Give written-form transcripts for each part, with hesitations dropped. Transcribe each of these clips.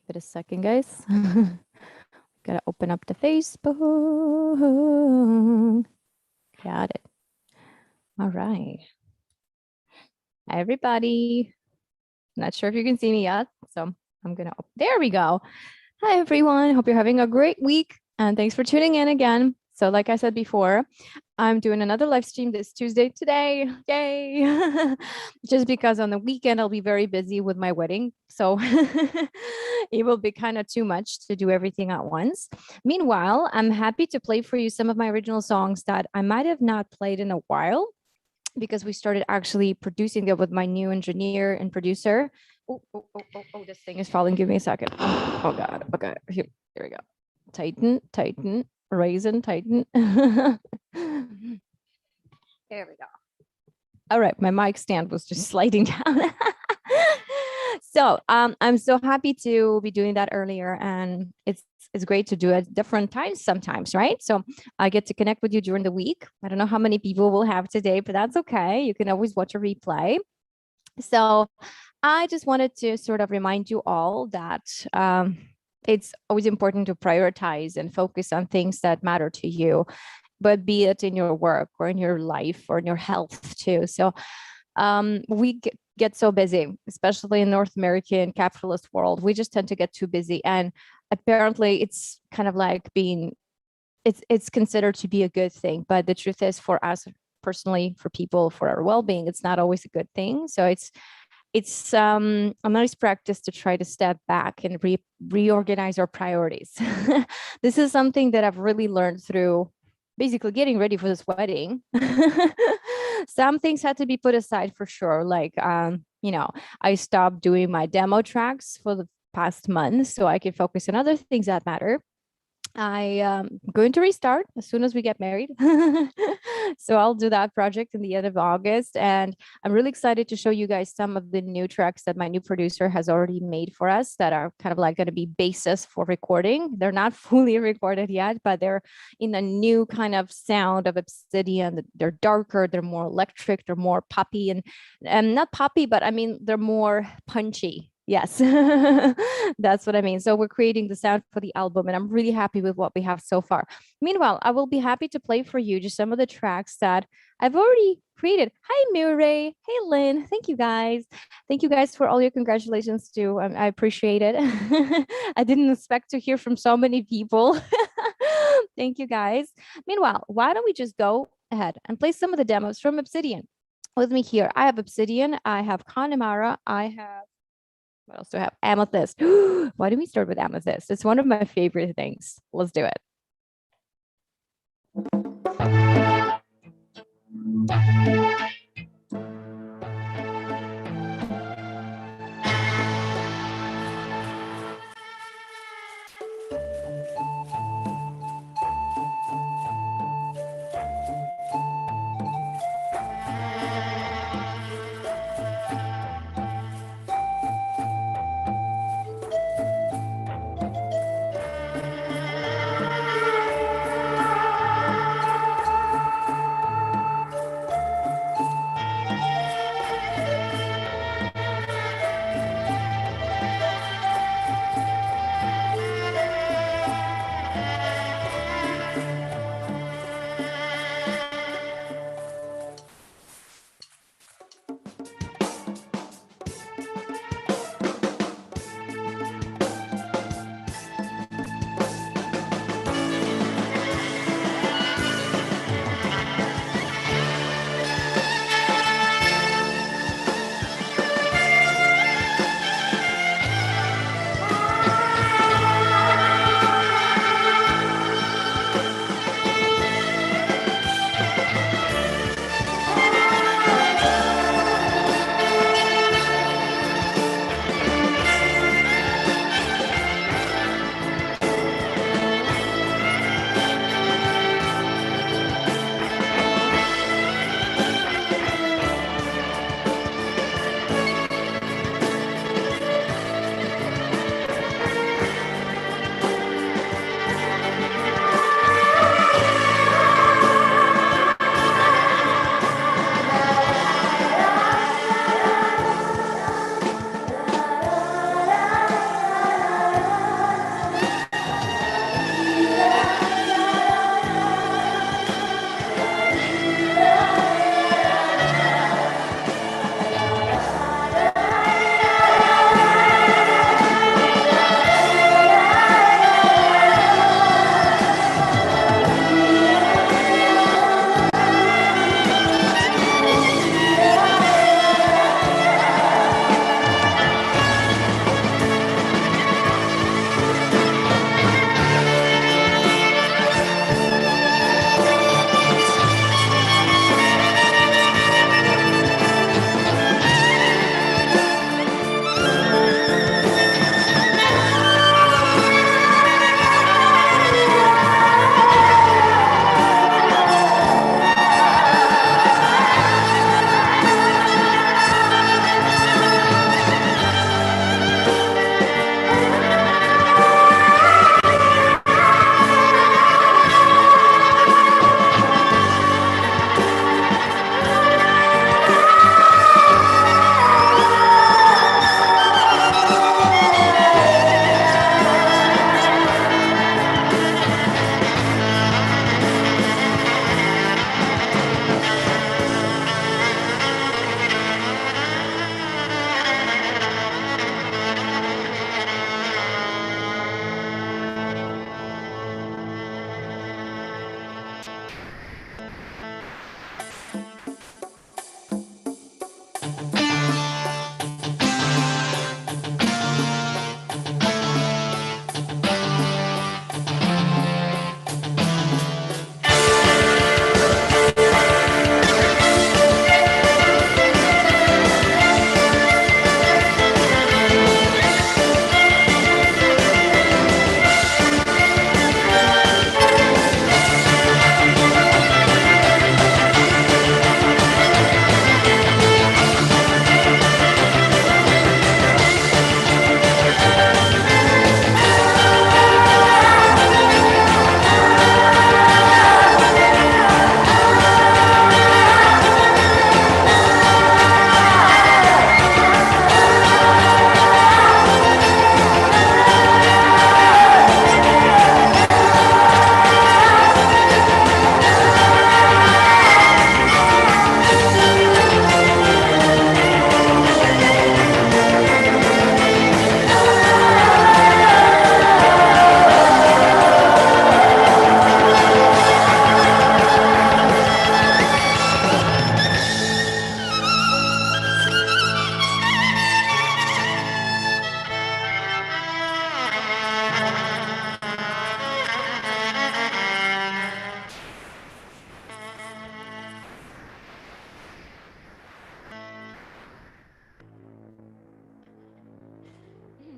Wait a second, guys. Gotta open up the Facebook. Got it. All right. Hi, everybody. Not sure if you can see me yet, so I'm gonna. There we go. Hi, everyone. Hope you're having a great week, and thanks for tuning in again. So, like I said before, I'm doing another live stream this Tuesday today. Yay! Just because on the weekend I'll be very busy with my wedding. So it will be kind of too much to do everything at once. Meanwhile, I'm happy to play for you some of my original songs that I might have not played in a while because we started actually producing them with my new engineer and producer. Oh, this thing is falling. Give me a second. Oh God. Okay. Here we go. Tighten, raisin, tighten. There we go. All right, my mic stand was just sliding down. So I'm so happy to be doing that earlier, and it's great to do it at different times sometimes, right? So I get to connect with you during the week. I don't know how many people we'll have today, but that's okay. You can always watch a replay. So I just wanted to sort of remind you all that it's always important to prioritize and focus on things that matter to you, but be it in your work or in your life or in your health too. So we get so busy, especially in North American capitalist world. We just tend to get too busy, and apparently it's kind of like it's considered to be a good thing. But the truth is, for us personally, for people, for our well-being, it's not always a good thing. So it's a nice practice to try to step back and reorganize our priorities. This is something that I've really learned through basically getting ready for this wedding. Some things had to be put aside for sure. Like, I stopped doing my demo tracks for the past month so I can focus on other things that matter. I am going to restart as soon as we get married. So I'll do that project in the end of August. And I'm really excited to show you guys some of the new tracks that my new producer has already made for us that are kind of like going to be basis for recording. They're not fully recorded yet, but they're in a new kind of sound of Obsidian. They're darker, they're more electric, they're more poppy and not poppy, but I mean, they're more punchy. Yes, that's what I mean. So we're creating the sound for the album, and I'm really happy with what we have so far. Meanwhile, I will be happy to play for you just some of the tracks that I've already created. Hi, Murray. Hey, Lynn. Thank you, guys. Thank you, guys, for all your congratulations, too. I appreciate it. I didn't expect to hear from so many people. Thank you, guys. Meanwhile, why don't we just go ahead and play some of the demos from Obsidian? With me here, I have Obsidian, I have Connemara, I have what else do I have? Amethyst. Why do we start with amethyst? It's one of my favorite things. Let's do it.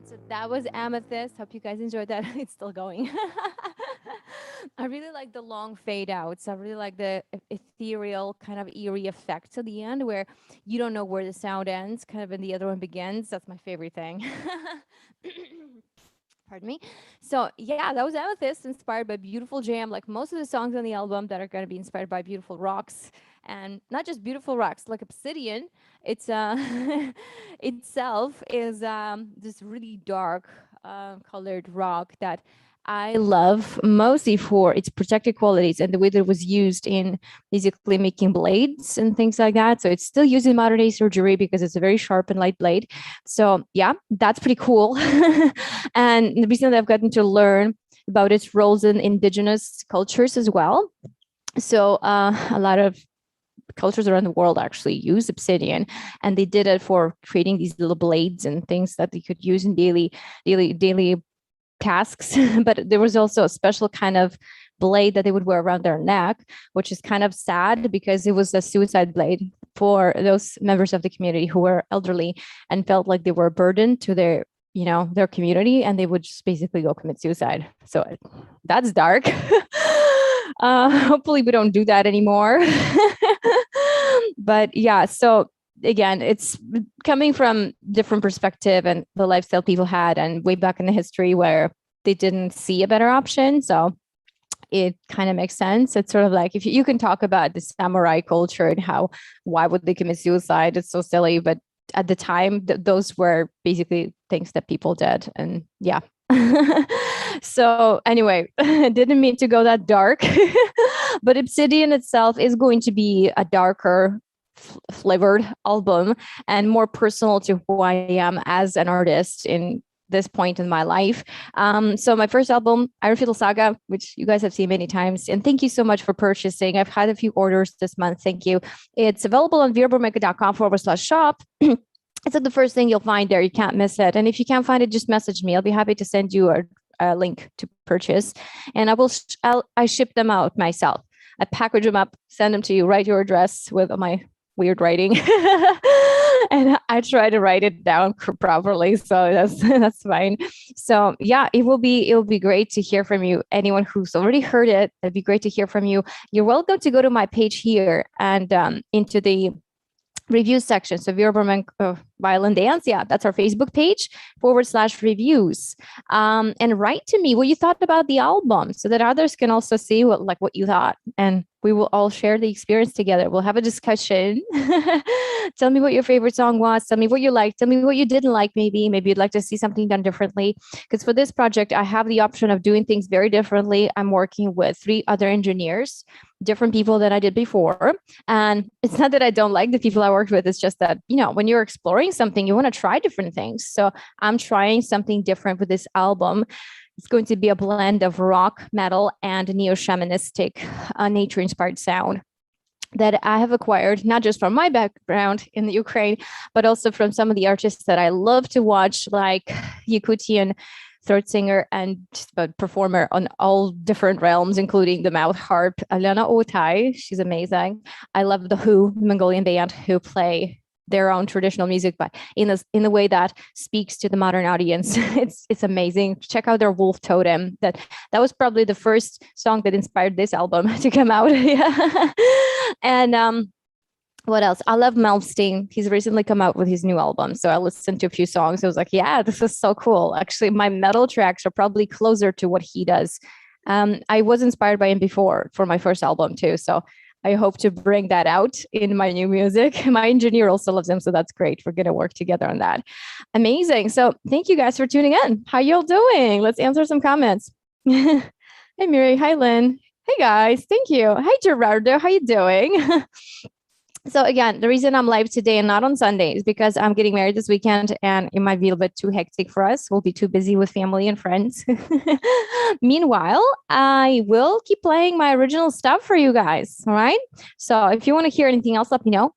So that was Amethyst. Hope you guys enjoyed that. It's still going. I really like the long fade outs. I really like the ethereal kind of eerie effect to the end where you don't know where the sound ends, kind of and the other one begins. That's my favorite thing. Pardon me. So yeah, that was Amethyst, inspired by beautiful jam, like most of the songs on the album that are going to be inspired by beautiful rocks, and not just beautiful rocks, like Obsidian. It's itself is this really dark colored rock that I love mostly for its protective qualities and the way that it was used in basically making blades and things like that. So it's still used in modern day surgery because it's a very sharp and light blade. So yeah, that's pretty cool. And recently I've gotten to learn about its roles in indigenous cultures as well. So a lot of cultures around the world actually use obsidian, and they did it for creating these little blades and things that they could use in daily tasks. But there was also a special kind of blade that they would wear around their neck, which is kind of sad because it was a suicide blade for those members of the community who were elderly and felt like they were a burden to their community, and they would just basically go commit suicide. So that's dark. Hopefully we don't do that anymore. But yeah, so again, it's coming from different perspective and the lifestyle people had, and way back in the history where they didn't see a better option. So it kind of makes sense. It's sort of like if you can talk about the samurai culture and why would they commit suicide? It's so silly, but at the time, those were basically things that people did, and yeah. So anyway, didn't mean to go that dark, but Obsidian itself is going to be a darker flavored album and more personal to who I am as an artist in this point in my life. So my first album, Iron Fiddle Saga, which you guys have seen many times, and thank you so much for purchasing. I've had a few orders this month. Thank you. It's available on verabormega.com/shop. It's like the first thing you'll find there. You can't miss it. And if you can't find it, just message me. I'll be happy to send you a link to purchase. And I ship them out myself. I package them up, send them to you, write your address with my weird writing. And I try to write it down properly. So that's fine. So yeah, it will be great to hear from you. Anyone who's already heard it, it'd be great to hear from you. You're welcome to go to my page here and into the review section. So Vera Berman Violin Dance. Yeah, that's our Facebook page /reviews. And write to me what you thought about the album so that others can also see what you thought. And we will all share the experience together. We'll have a discussion. Tell me what your favorite song was. Tell me what you liked. Tell me what you didn't like. Maybe you'd like to see something done differently. Because for this project, I have the option of doing things very differently. I'm working with 3 other engineers, different people than I did before. And it's not that I don't like the people I worked with. It's just that, when you're exploring something, you want to try different things. So I'm trying something different with this album. It's going to be a blend of rock, metal, and neo-shamanistic, nature-inspired sound that I have acquired, not just from my background in the Ukraine, but also from some of the artists that I love to watch, like Yakutian throat singer and performer on all different realms, including the mouth harp, Alena Otai. She's amazing. I love the Who, Mongolian band, who play their own traditional music, but in the way that speaks to the modern audience. It's amazing. Check out their Wolf Totem. That was probably the first song that inspired this album to come out. Yeah. And what else? I love Malmsteen. He's recently come out with his new album. So I listened to a few songs. I was like, yeah, this is so cool. Actually, my metal tracks are probably closer to what he does. I was inspired by him before for my first album too. So I hope to bring that out in my new music. My engineer also loves him, so that's great. We're going to work together on that. Amazing. So thank you guys for tuning in. How y'all doing? Let's answer some comments. Hey, Miri. Hi, Lynn. Hey, guys. Thank you. Hi, Gerardo. How you doing? So again, the reason I'm live today and not on Sunday is because I'm getting married this weekend and it might be a little bit too hectic for us. We'll be too busy with family and friends. Meanwhile, I will keep playing my original stuff for you guys. All right. So if you want to hear anything else, let me know.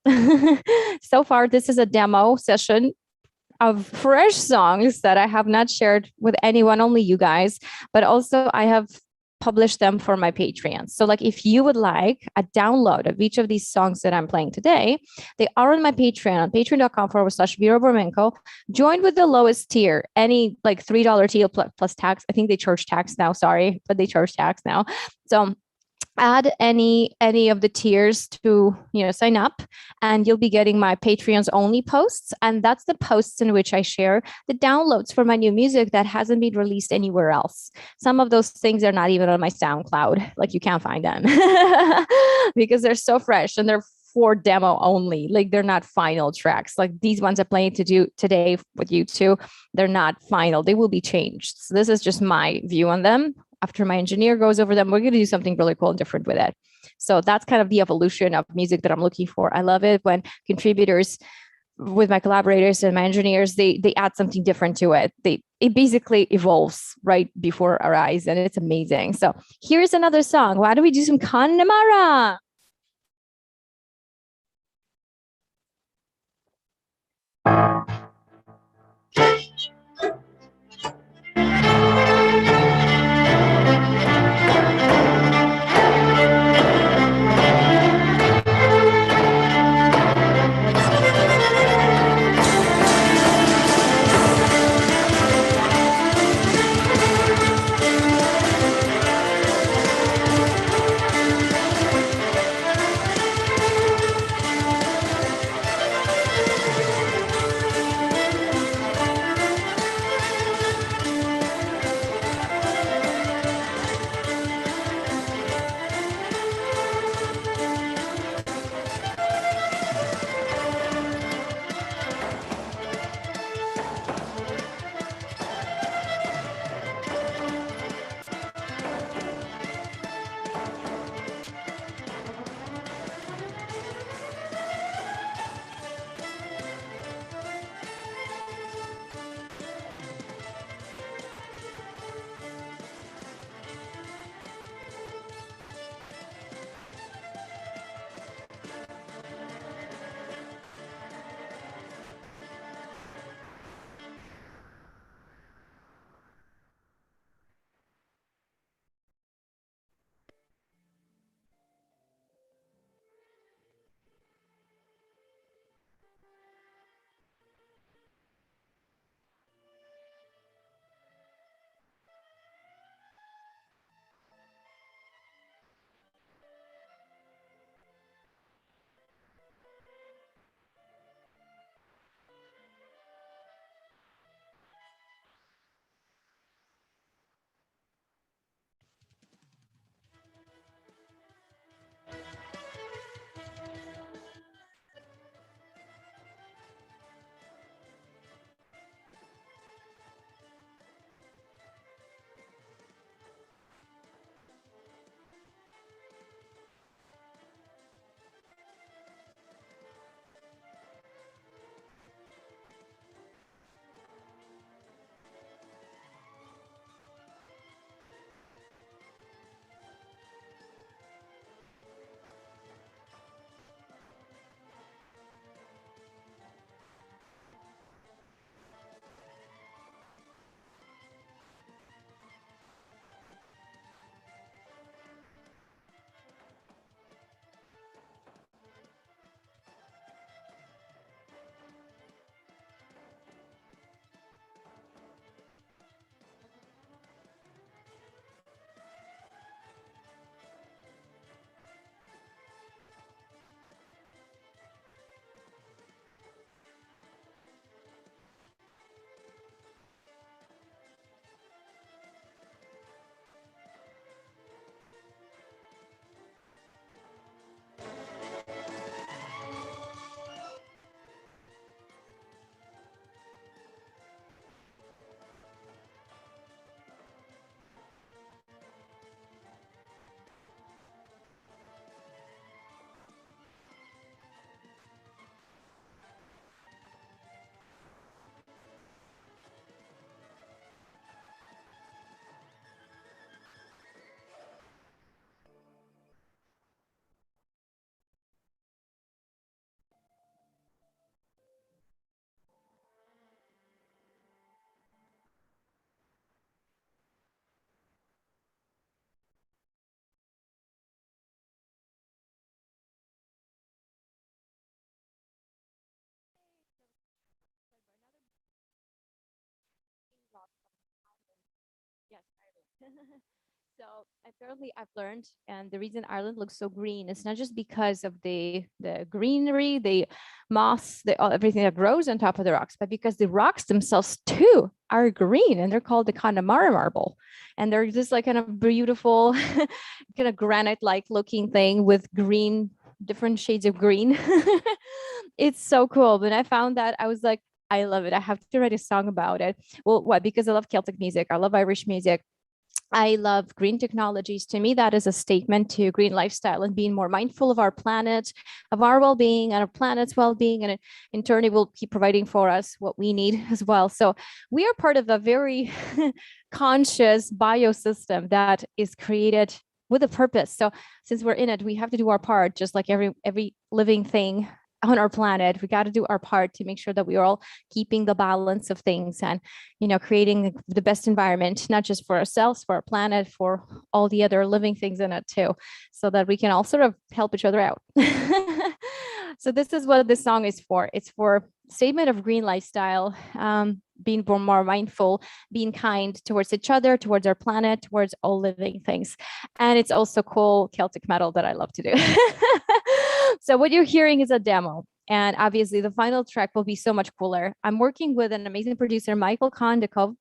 So far, this is a demo session of fresh songs that I have not shared with anyone, only you guys, but also I have publish them for my Patreon. So like if you would like a download of each of these songs that I'm playing today, they are on my Patreon on patreon.com/Vera Bormenko. Join with the lowest tier, any like $3 tier plus tax. I think they charge tax now, sorry, but they charge tax now. So add any of the tiers to sign up, and you'll be getting my Patreon's only posts, and that's the posts in which I share the downloads for my new music that hasn't been released anywhere else. Some of those things are not even on my SoundCloud, like you can't find them because they're so fresh and they're for demo only. Like they're not final tracks. Like these ones I'm playing to do today with you two, they're not final. They will be changed. So this is just my view on them. After my engineer goes over them, we're going to do something really cool and different with it. So that's kind of the evolution of music that I'm looking for. I love it when contributors with my collaborators and my engineers, they add something different to it. It basically evolves right before our eyes, and it's amazing. So here's another song. Why don't we do some Connemara? So apparently I've learned, and the reason Ireland looks so green is not just because of the greenery, the moss, everything that grows on top of the rocks, but because the rocks themselves too are green, and they're called the Connemara marble, and they're just like kind of beautiful, kind of granite-like looking thing with green, different shades of green. It's so cool. When I found that, I was like, I love it. I have to write a song about it. Well, why? Because I love Celtic music. I love Irish music. I love green technologies. To me, that is a statement to green lifestyle and being more mindful of our planet, of our well being, and our planet's well being. And in turn, it will keep providing for us what we need as well. So we are part of a very conscious biosystem that is created with a purpose. So since we're in it, we have to do our part, just like every living thing on our planet. We got to do our part to make sure that we are all keeping the balance of things and, creating the best environment, not just for ourselves, for our planet, for all the other living things in it too, so that we can all sort of help each other out. So this is what this song is for. It's for statement of green lifestyle, being more mindful, being kind towards each other, towards our planet, towards all living things. And it's also cool Celtic metal that I love to do. So what you're hearing is a demo. And obviously the final track will be so much cooler. I'm working with an amazing producer, Michael Kondakov,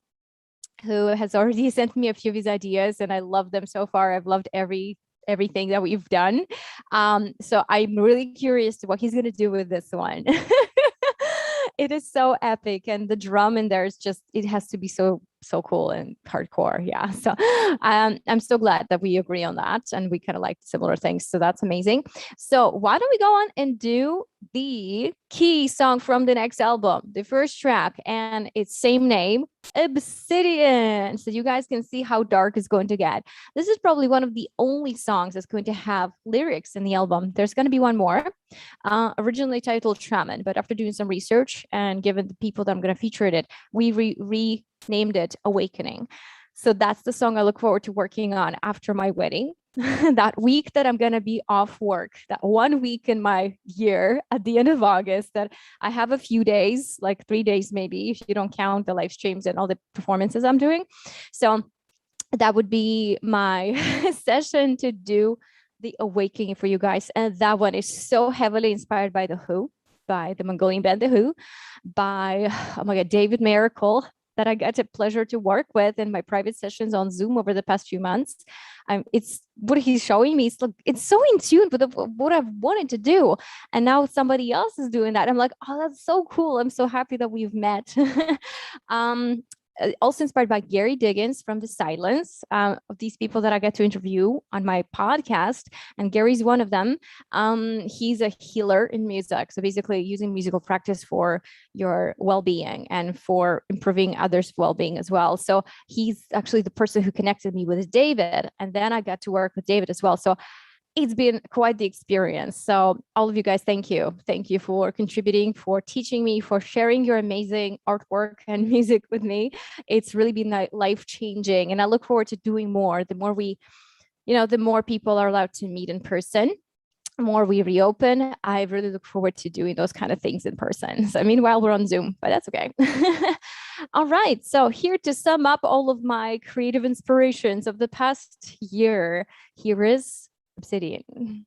who has already sent me a few of his ideas, and I love them so far. I've loved everything that we've done. So I'm really curious to what he's going to do with this one. It is so epic, and the drum in there is just, it has to be so cool and hardcore. Yeah. So I'm so glad that we agree on that, and we kind of like similar things. So that's amazing. So why don't we go on and do the key song from the next album, the first track, and it's same name, Obsidian. So you guys can see how dark it's going to get. This is probably one of the only songs that's going to have lyrics in the album. There's going to be one more, originally titled Shaman, but after doing some research and given the people that I'm going to feature in it, we renamed it Awakening. So that's the song I look forward to working on after my wedding. That week that I'm going to be off work, that 1 week in my year at the end of August, that I have a few days, like 3 days maybe, if you don't count the live streams and all the performances I'm doing. So that would be my session to do the Awakening for you guys. And that one is so heavily inspired by The Who, by the Mongolian band The Who, by, oh my God, David Miracle, that I got the pleasure to work with in my private sessions on Zoom over the past few months. It's what he's showing me. It's so in tune with what I've wanted to do. And now somebody else is doing that. I'm like, oh, that's so cool. I'm so happy that we've met. Also inspired by Gary Diggins from The Silence, of these people that I get to interview on my podcast. And Gary's one of them. He's a healer in music. So basically using musical practice for your well-being and for improving others' well-being as well. So he's actually the person who connected me with David. And then I got to work with David as well. So it's been quite the experience. So all of you guys, thank you. Thank you for contributing, for teaching me, for sharing your amazing artwork and music with me. It's really been life-changing. And I look forward to doing more. The more the more people are allowed to meet in person, the more we reopen, I really look forward to doing those kind of things in person. So meanwhile, we're on Zoom, but that's okay. All right. So here to sum up all of my creative inspirations of the past year, here is Obsidian.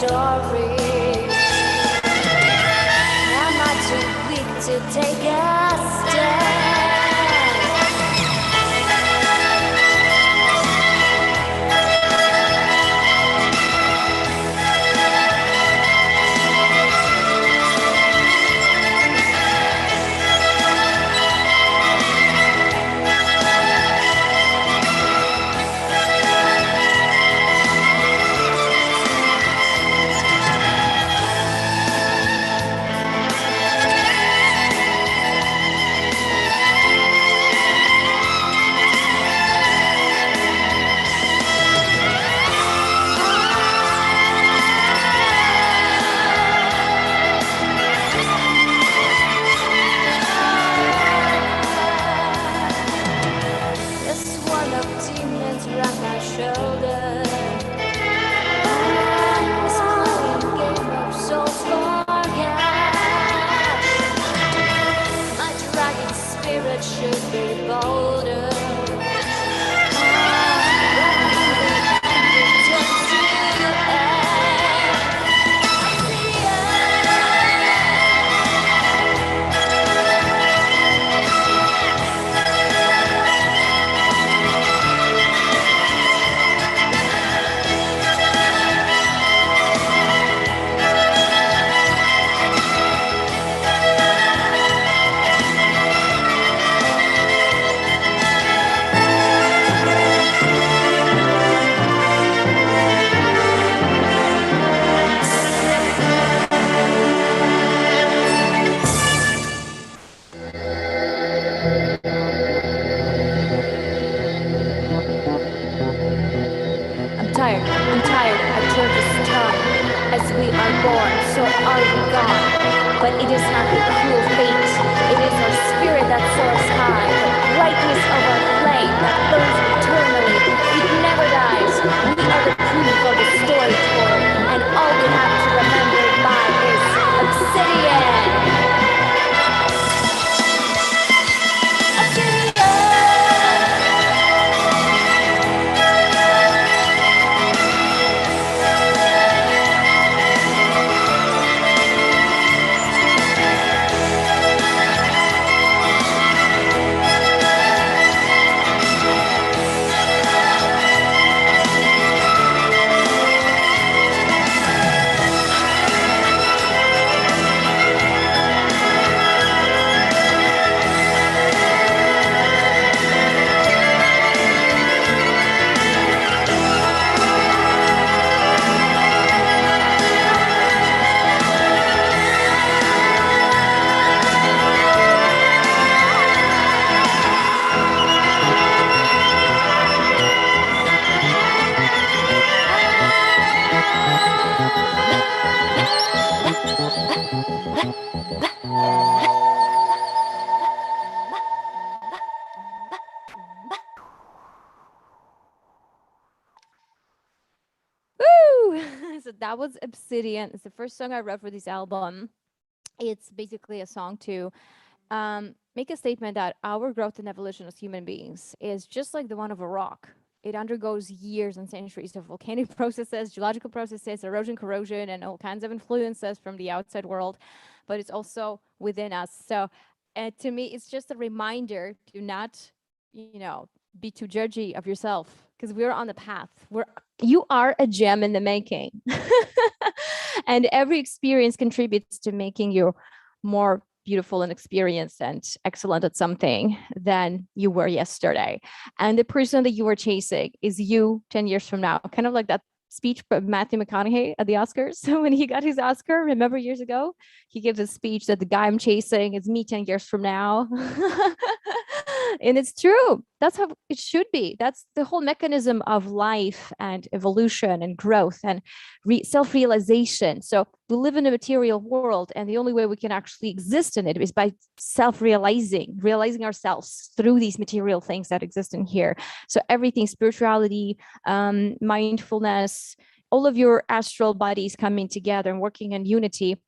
story. Am I too weak to take a stand? Should be bolder. I'm tired, I've turned this tongue. As we are born, so are we gone. But it is not the cruel fate, it is our spirit that soars high, the brightness of our flame that burns eternally. It never dies. We are the proof of the story told, and all we have to remember it by is obsidian. So that was Obsidian. It's the first song I wrote for this album. It's basically a song to make a statement that our growth and evolution as human beings is just like the one of a rock. It undergoes years and centuries of volcanic processes, geological processes, erosion, corrosion, and all kinds of influences from the outside world, but it's also within us. So to me, it's just a reminder to not, be too judgy of yourself, because we're on the path. You are a gem in the making. And every experience contributes to making you more beautiful and experienced and excellent at something than you were yesterday. And the person that you were chasing is you 10 years from now. Kind of like that speech by Matthew McConaughey at the Oscars. So when he got his Oscar, remember years ago, he gives a speech that the guy I'm chasing is me 10 years from now. And it's true. That's how it should be. That's the whole mechanism of life and evolution and growth and self-realization. So we live in a material world, and the only way we can actually exist in it is by realizing ourselves through these material things that exist in here. So everything, spirituality, mindfulness, all of your astral bodies coming together and working in unity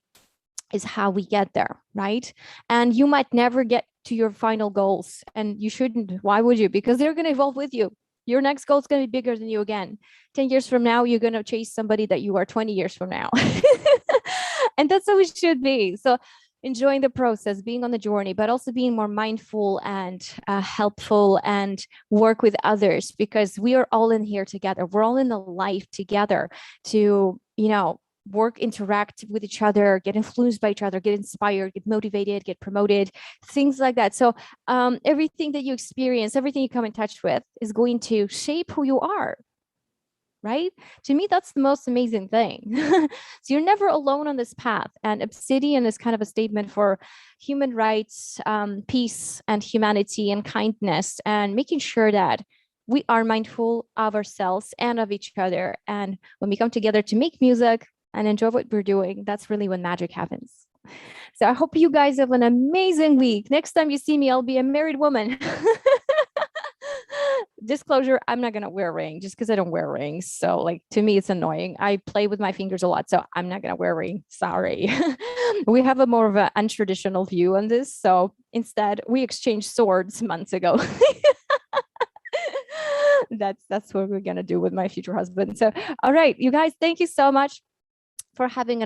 is how we get there, right? And you might never get to your final goals, and you shouldn't. Why would you? Because they're going to evolve with you. Your next goal is going to be bigger than you again. 10 years from now, you're going to chase somebody that you are 20 years from now. And that's how it should be. So enjoying the process, being on the journey, but also being more mindful and helpful and work with others, because we are all in here together. We're all in the life together to, work, interact with each other, get influenced by each other, get inspired, get motivated, get promoted, things like that. So everything that you experience, everything you come in touch with is going to shape who you are. Right? To me, that's the most amazing thing. So you're never alone on this path. And Obsidian is kind of a statement for human rights, peace, and humanity, and kindness, and making sure that we are mindful of ourselves and of each other. And when we come together to make music and enjoy what we're doing, that's really when magic happens. So I hope you guys have an amazing week. Next time you see me, I'll be a married woman. Disclosure, I'm not going to wear a ring just because I don't wear rings. So like, to me, it's annoying. I play with my fingers a lot, so I'm not going to wear a ring. Sorry. We have a more of an untraditional view on this. So instead, we exchanged swords months ago. That's what we're going to do with my future husband. So, all right, you guys, thank you so much for having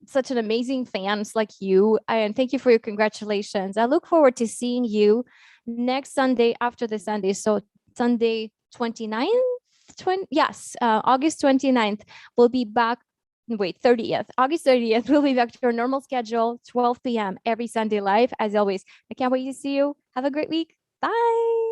such an amazing fans like you. And thank you for your congratulations. I look forward to seeing you next Sunday after the Sunday. So Sunday 29th, August 29th, we'll be back. Wait, 30th, August 30th, we'll be back to our normal schedule, 12 p.m. every Sunday live, as always. I can't wait to see you. Have a great week. Bye.